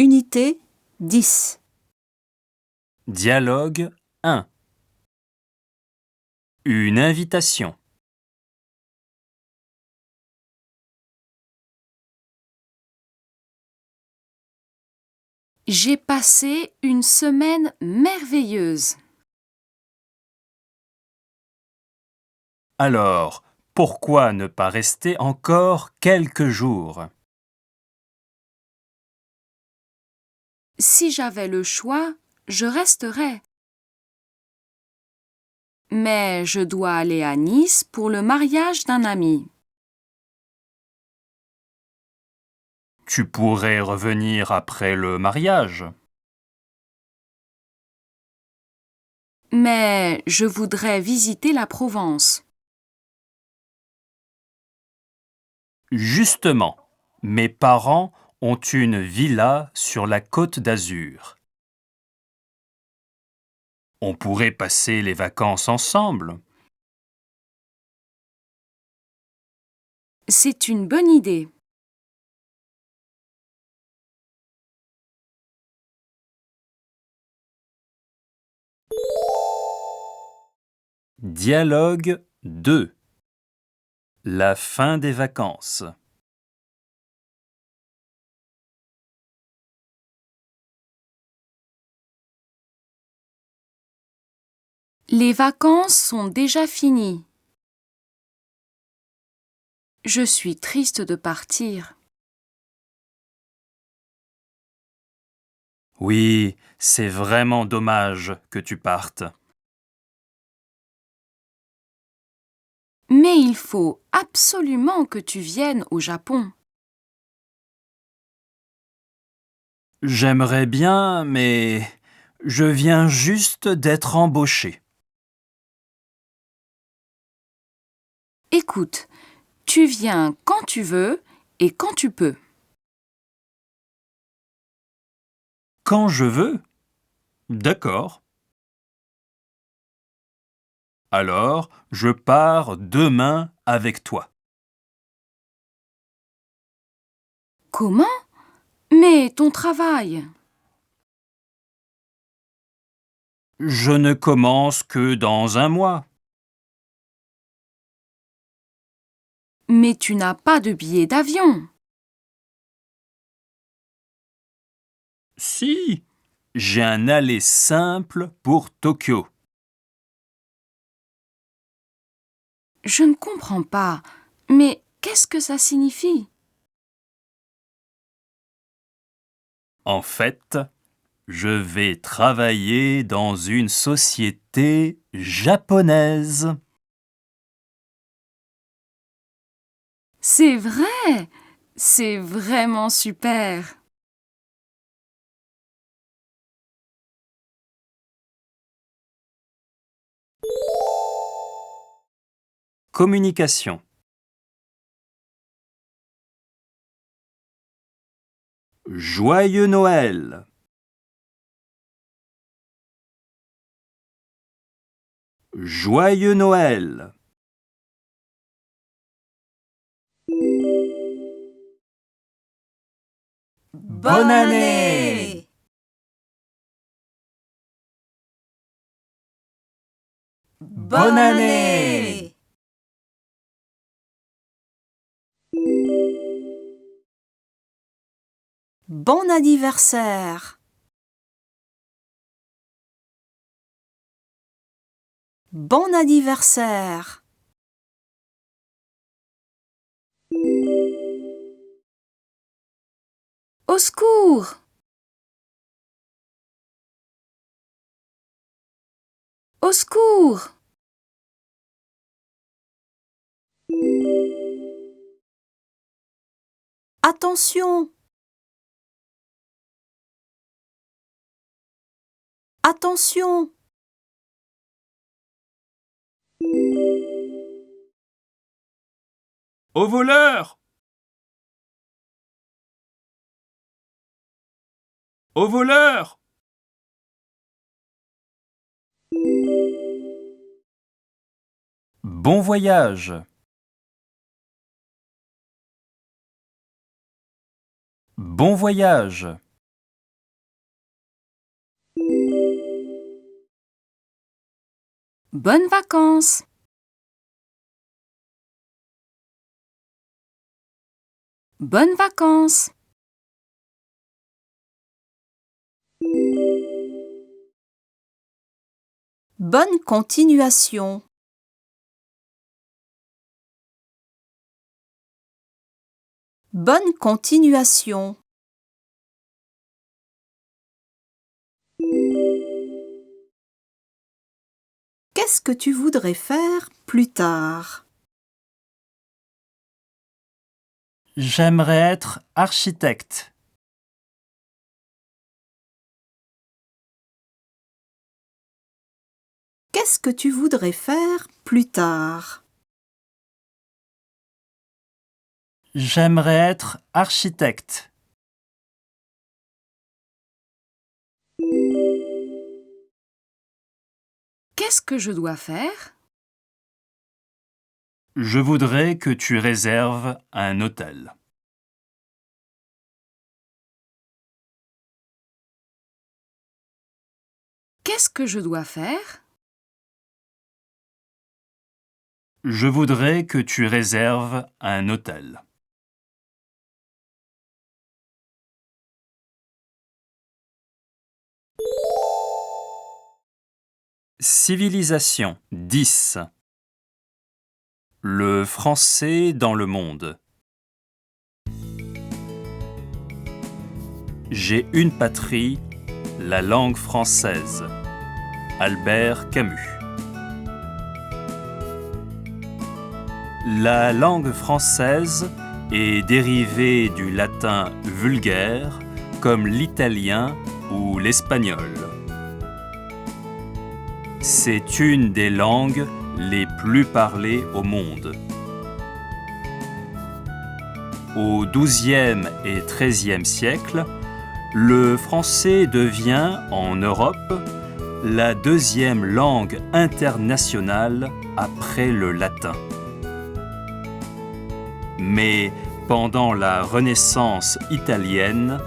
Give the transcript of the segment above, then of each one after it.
Unité 10. Dialogue 1. Une invitation. J'ai passé une semaine merveilleuse. Alors, pourquoi ne pas rester encore quelques jours? Si j'avais le choix, je resterais. Mais je dois aller à Nice pour le mariage d'un ami. Tu pourrais revenir après le mariage. Mais je voudrais visiter la Provence. Justement, mes parents ont une villa sur la Côte d'Azur. On pourrait passer les vacances ensemble. C'est une bonne idée. Dialogue 2. La fin des vacances. Les vacances sont déjà finies. Je suis triste de partir. Oui, c'est vraiment dommage que tu partes. Mais il faut absolument que tu viennes au Japon. J'aimerais bien, mais je viens juste d'être embauché. Écoute, tu viens quand tu veux et quand tu peux. Quand je veux? D'accord. Alors, je pars demain avec toi. Comment? Mais ton travail. Je ne commence que dans un mois. Mais tu n'as pas de billet d'avion. Si, j'ai un aller simple pour Tokyo. Je ne comprends pas. Mais qu'est-ce que ça signifie? En fait, je vais travailler dans une société japonaise. C'est vrai! C'est vraiment super! Communication. Joyeux Noël! Joyeux Noël! Bonne année! Bonne année! Bon anniversaire! Bon anniversaire! Au secours! Au secours! Attention! Attention! Au voleur! Au voleur! Bon voyage! Bon voyage! Bonnes vacances! Bonnes vacances! Bonne continuation. Bonne continuation. Qu'est-ce que tu voudrais faire plus tard? J'aimerais être architecte. Qu'est-ce que tu voudrais faire plus tard? J'aimerais être architecte. Qu'est-ce que je dois faire? Je voudrais que tu réserves un hôtel. Qu'est-ce que je dois faire? Je voudrais que tu réserves un hôtel. Civilisation 10. Le français dans le monde. J'ai une patrie, la langue française. Albert Camus. La langue française est dérivée du latin vulgaire comme l'italien ou l'espagnol. C'est une des langues les plus parlées au monde. Au XIIe et XIIIe siècle, le français devient, en Europe, la deuxième langue internationale après le latin. Mais pendant la Renaissance italienne,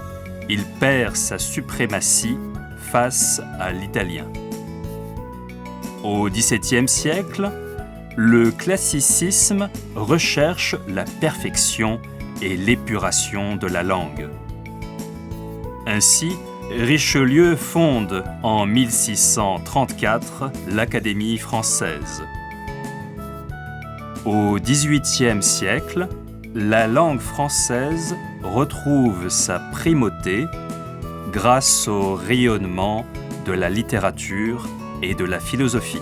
il perd sa suprématie face à l'italien. Au XVIIe siècle, le classicisme recherche la perfection et l'épuration de la langue. Ainsi, Richelieu fonde en 1634 l'Académie française. Au XVIIIe siècle, la langue française retrouve sa primauté grâce au rayonnement de la littérature et de la philosophie.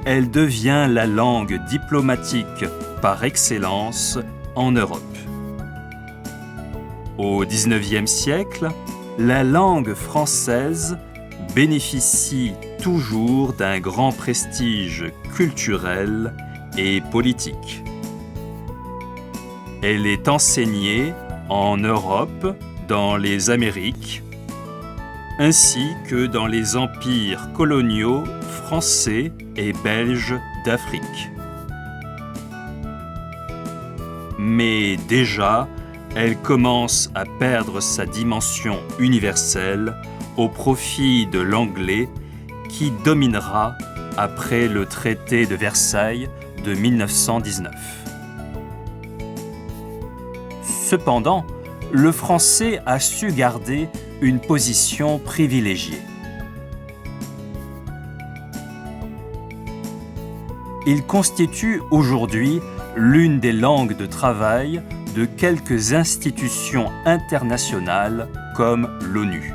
Elle devient la langue diplomatique par excellence en Europe. Au XIXe siècle, la langue française bénéficie toujours d'un grand prestige culturel et politique. Elle est enseignée en Europe, dans les Amériques, ainsi que dans les empires coloniaux français et belges d'Afrique. Mais déjà, elle commence à perdre sa dimension universelle au profit de l'anglais qui dominera après le traité de Versailles de 1919. Cependant, le français a su garder une position privilégiée. Il constitue aujourd'hui l'une des langues de travail de quelques institutions internationales comme l'ONU.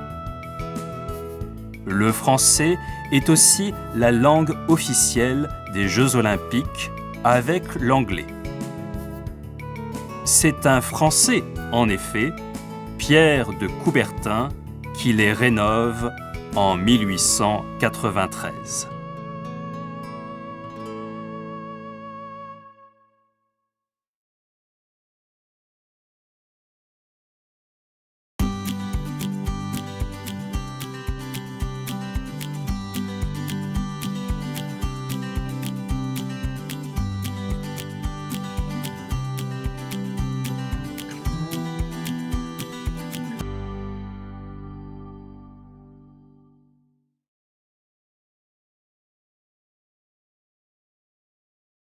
Le français est aussi la langue officielle des Jeux olympiques avec l'anglais. C'est un Français, en effet, Pierre de Coubertin, qui les rénove en 1893.